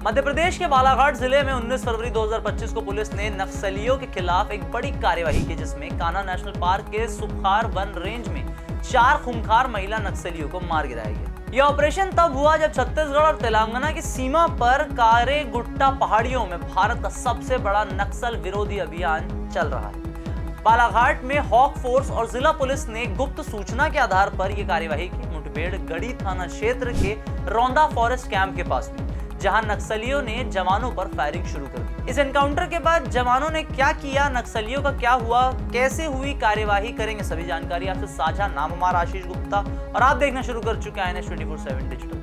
मध्य प्रदेश के बालाघाट जिले में 19 फरवरी 2025 को पुलिस ने नक्सलियों के खिलाफ एक बड़ी कार्यवाही की, जिसमें कान्हा नेशनल पार्क के सुखार वन रेंज में 4 खूंखार महिला नक्सलियों को मार गिराया गया। यह ऑपरेशन तब हुआ जब छत्तीसगढ़ और तेलंगाना की सीमा पर कारे गुट्टा पहाड़ियों में भारत का सबसे बड़ा नक्सल विरोधी अभियान चल रहा है। बालाघाट में हॉक फोर्स और जिला पुलिस ने गुप्त सूचना के आधार पर यह कार्यवाही की। मुठभेड़ गढ़ी थाना क्षेत्र के रौंदा फॉरेस्ट कैंप के पास हुई, जहां नक्सलियों ने जवानों पर फायरिंग शुरू कर दी। इस एनकाउंटर के बाद जवानों ने क्या किया, नक्सलियों का क्या हुआ, कैसे हुई कार्यवाही, करेंगे सभी जानकारी आपसे साझा। नाम हमारा आशीष गुप्ता और आप देखना शुरू कर चुके हैं INS 24/7 डिजिटल।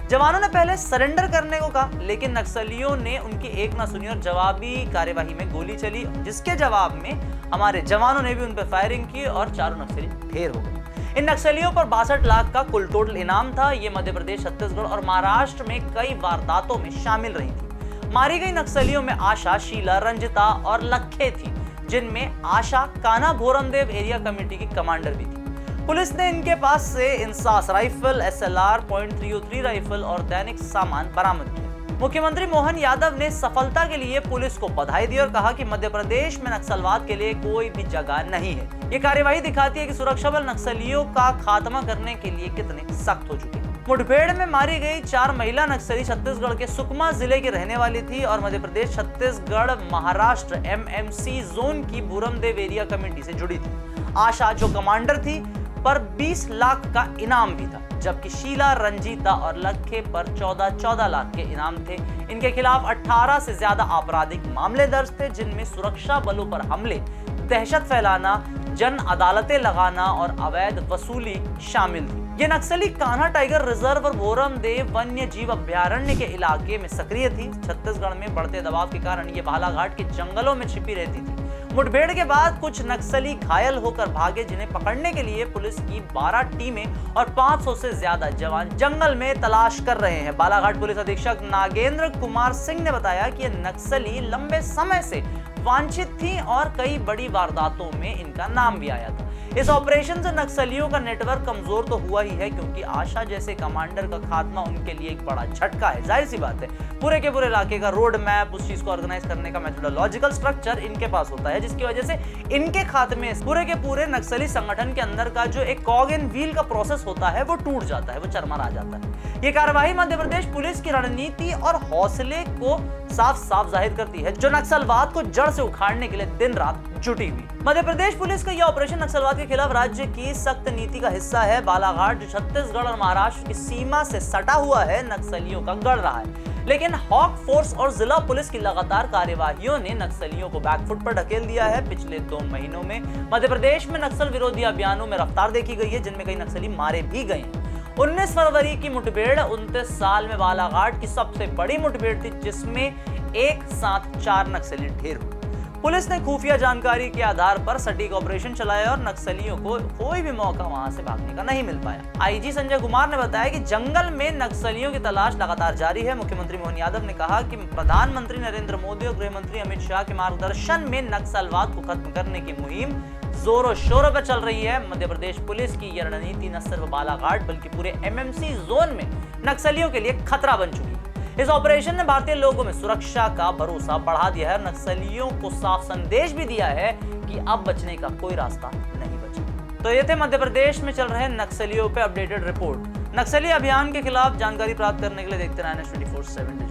जवानों ने पहले सरेंडर करने को कहा, लेकिन नक्सलियों ने उनकी एक ना सुनी और जवाबी कार्यवाही में गोली चली, जिसके जवाब में हमारे जवानों ने भी उन पर फायरिंग की और चारों नक्सली ढेर हो गए। इन नक्सलियों पर 62 लाख का कुल टोटल इनाम था। ये मध्य प्रदेश, छत्तीसगढ़ और महाराष्ट्र में कई वारदातों में शामिल रही थी। मारी गई नक्सलियों में आशा, शीला, रंजिता और लखे थी, जिनमें आशा कान्हा भोरमदेव एरिया कमेटी की कमांडर भी थी। पुलिस ने इनके पास से इंसास राइफल, SLR .303 राइफल और दैनिक सामान बरामद किया। मुख्यमंत्री मोहन यादव ने सफलता के लिए पुलिस को बधाई दी और कहा कि मध्य प्रदेश में नक्सलवाद के लिए कोई भी जगह नहीं है। ये कार्यवाही दिखाती है कि सुरक्षा बल नक्सलियों का खात्मा करने के लिए कितने सख्त हो चुके हैं। मुठभेड़ में मारी गई 4 महिला नक्सली छत्तीसगढ़ के सुकमा जिले की रहने वाली थी और मध्य प्रदेश, छत्तीसगढ़, महाराष्ट्र MMC जोन की भोरमदेव एरिया कमेटी से जुड़ी थी। आशा जो कमांडर थी पर 20 लाख का इनाम भी था, जबकि शीला, रंजीता और लखे पर 14 लाख के इनाम थे। इनके खिलाफ 18 से ज्यादा आपराधिक मामले दर्ज थे, जिनमें सुरक्षा बलों पर हमले, दहशत फैलाना, जन अदालतें लगाना और अवैध वसूली शामिल थी। ये नक्सली कान्हा टाइगर रिजर्व और भोरमदेव वन्य जीव अभ्यारण्य के इलाके में सक्रिय थी। छत्तीसगढ़ में बढ़ते दबाव के कारण ये बालाघाट के जंगलों में छिपी रहती थी। मुठभेड़ के बाद कुछ नक्सली घायल होकर भागे, जिन्हें पकड़ने के लिए पुलिस की 12 टीमें और 500 से ज्यादा जवान जंगल में तलाश कर रहे हैं। बालाघाट पुलिस अधीक्षक नागेंद्र कुमार सिंह ने बताया कि ये नक्सली लंबे समय से वांछित थी और कई बड़ी वारदातों में इनका नाम भी आया था। इस ऑपरेशन से नक्सलियों का नेटवर्क कमजोर तो हुआ ही है, क्योंकि आशा जैसे कमांडर का खात्मा उनके लिए एक बड़ा झटका है। जाहिर सी बात है, पूरे के पूरे इलाके का रोड मैप, उस चीज को ऑर्गेनाइज करने का मेथोडोलॉजिकल स्ट्रक्चर इनके पास होता है, जिसकी वजह से इनके खात्मे पूरे के पूरे नक्सली संगठन के अंदर का जो एक कॉग एंड व्हील का प्रोसेस होता है वो टूट जाता है, वो चरमरा जाता है। ये कार्रवाई मध्य प्रदेश पुलिस की रणनीति और हौसले को साफ साफ जाहिर करती है, जो नक्सलवाद को जड़ से उखाड़ने के लिए दिन रात जुटी हुई। मध्य प्रदेश पुलिस का यह ऑपरेशन नक्सलवाद के खिलाफ राज्य की सख्त नीति का हिस्सा है। बालाघाट जो छत्तीसगढ़ और महाराष्ट्र की सीमा से सटा हुआ है, नक्सलियों का गढ़ रहा है, लेकिन हॉक फोर्स और जिला पुलिस की लगातार कार्यवाहियों ने नक्सलियों को बैकफुट पर ढकेल दिया है। पिछले 2 महीनों में मध्य प्रदेश में नक्सल विरोधी अभियानों में रफ्तार देखी गई है, जिनमें कई नक्सली मारे भी गए हैं। 19 फरवरी की मुठभेड़ 29 साल में बालाघाट की सबसे बड़ी मुठभेड़ थी, जिसमें एक साथ 4 नक्सली ढेर हुए। पुलिस ने खुफिया जानकारी के आधार पर सटीक ऑपरेशन चलाया और नक्सलियों को कोई भी मौका वहां से भागने का नहीं मिल पाया। IG संजय कुमार ने बताया कि जंगल में नक्सलियों की तलाश लगातार जारी है। मुख्यमंत्री मोहन यादव ने कहा कि प्रधानमंत्री नरेंद्र मोदी और गृह मंत्री अमित शाह के मार्गदर्शन में नक्सलवाद को खत्म करने की मुहिम जोरों शोरों पर चल रही है। मध्य प्रदेश पुलिस की यह रणनीति न सिर्फ बालाघाट बल्कि पूरे MMC जोन में नक्सलियों के लिए खतरा बन चुकी है। इस ऑपरेशन ने भारतीय लोगों में सुरक्षा का भरोसा बढ़ा दिया है और नक्सलियों को साफ संदेश भी दिया है कि अब बचने का कोई रास्ता नहीं बचा। तो ये थे मध्य प्रदेश में चल रहे नक्सलियों पे अपडेटेड रिपोर्ट। नक्सली अभियान के खिलाफ जानकारी प्राप्त करने के लिए देखते रहना INS 24/7।